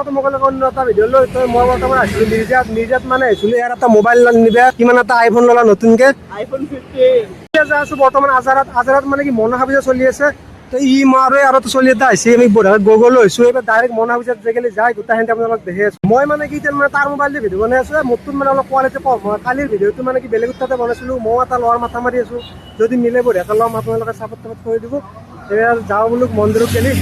আগতে মোক অন্য এটা ভিডিঅ' লৈ তই মই বৰ্তমান আহিছিলোঁ মিৰ্জাত মানে আহিছিলোঁ ইয়াৰ এটা মোবাইল নিবে কিমান এটা আইফোন ল'লা নতুনকে আইফোন 15 আছো বৰ্তমান আজাৰত মানে কি মনা হাবিজা চলি আছে তো ই মাৰে আৰু চলি এটা আহিছে আমি বঢ়িয়াত গগলৈ হৈছোঁ এইবাৰ ডাইৰেক্ট মনা হাবিজাত যেগেলি যায় গোটেইখিনি আপোনালোক দেখি আছোঁ মই মানে কি মানে তাৰ মোবাইল দি ভিডিঅ' বনাই আছোঁ মোৰটোত মানে অলপ কোৱালিটি কম হয় কালিৰ ভিডিঅ'টো মানে কি বেলেগ তাতে বনাইছিলোঁ ময়ো এটা লোৱাৰ মাথা মাৰি আছোঁ যদি মিলে বঢ়িয়াকৈ ল'ম আপোনালোকে চাপৰ্ট কৰি দিব এবাৰ যাওঁ বোলো মন্দিৰত গেলি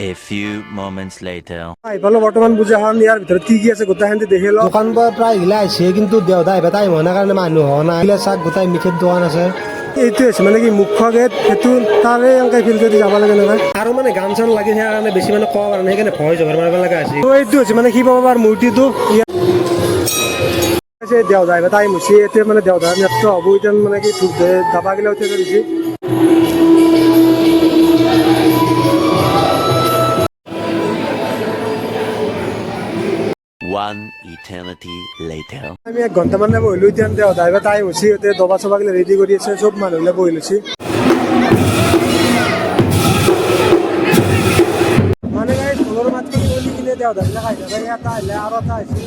A few moments later. এইফালে বৰ্তমান পূজা এখন ইয়াৰ ভিতৰত কি আছে গোটেইখিনি দেখি লওঁ দোকান প্ৰায় হিলা আহিছে কিন্তু দেওদা আহিব টাইম হোৱা নাই কাৰণে মানুহ হোৱা নাই এইবিলাক চাওক গোটেই মিঠেৰ দোকান আছে এইটো হৈছে মানে কি মুখ্য গেট সেইটো তাৰে এনেকৈ ফিল্ডেদি যাব লাগে নহয় আৰু মানে গান চান লাগি থকাৰ কাৰণে বেছি মানে ক'ব পৰা নাই সেইকাৰণে ভয় জগৰ মাৰিব লগা হৈছে এইটো হৈছে মানে শিৱ বাবাৰ মূৰ্তিটো দেওদা আহিব টাইম হৈছে এতিয়া মানে দেওদা নেত্ৰ হ'ব এতিয়া মানে কি দাবাগিলা উঠি দিছে One eternity later. আমি 1 ঘণ্টা মানে বহিলোঁ এতিয়া দেওদা আহিব টাইম হৈছে এতিয়া দবা চবাগিলা ৰেডি কৰি আছে চব মানুহবিলাক বহি লৈছে মানে গাই ঢোলৰ মাতটো শুনি কিনে দেওদাবিলাক আহি থাকে এটা আহিলে আৰু এটা আহিছে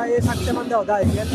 এই 7টামান দেওদা আহি গ'ল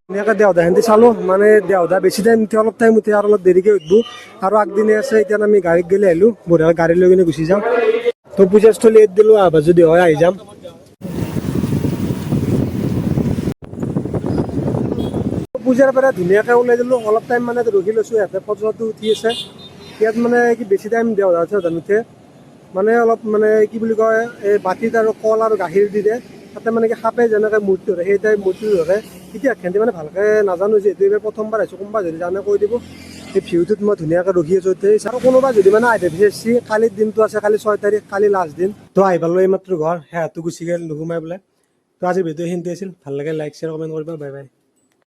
ধুনীয়াকৈ দেওদা হেঁতি চালোঁ মানে দেওদা বেছি টাইম উঠে অলপ টাইম উঠে আৰু অলপ দেৰিকৈ উঠবো আৰু আগদিনে আছে এতিয়া আমি গাড়ীত গ'লে আহিলোঁ বঢ়িয়াকৈ গাড়ী লৈ কিনে গুচি যাম তো পূজাস্থলী এৰি দিলোঁ আহবা যদি হয় আহি যাম পূজাৰ পৰা ধুনীয়াকৈ ওলাই দিলোঁ অলপ টাইম মানে ৰখি লৈছোঁ ইয়াতে ফটোটো উঠি আছে ইয়াত মানে কি বেছি টাইম দেওদা নুঠে মানে অলপ মানে কি বুলি কয় এই বাতিত আৰু কল আৰু গাখীৰ দি দিয়ে তাতে মানে কি সাপে যেনেকৈ মূৰ্তি ধৰে সেই টাইপ মূৰ্তি ধৰে এতিয়া খেন্দি মানে ভালকৈ নাজানো যিহেতু এইবাৰ প্ৰথমবাৰ আহিছোঁ কোনোবা যদি জানে কৈ দিব সেই ভিউটোত মই ধুনীয়াকৈ ৰখি আছোঁ আৰু কোনোবা যদি মানে আইডি ভিএসচি কালিৰ দিনটো আছে কালি 6 তাৰিখ কালি লাষ্ট দিন তো আহি পালোঁ এইমাত্ৰ ঘৰ সেহাটো গুচি গ'ল নুসুমাই বোলে তো আজি ভিডিঅ' এইখিনিতে আছিল ভাল লাগে লাইক শ্বেয়াৰ কমেণ্ট কৰিবা বাই বাই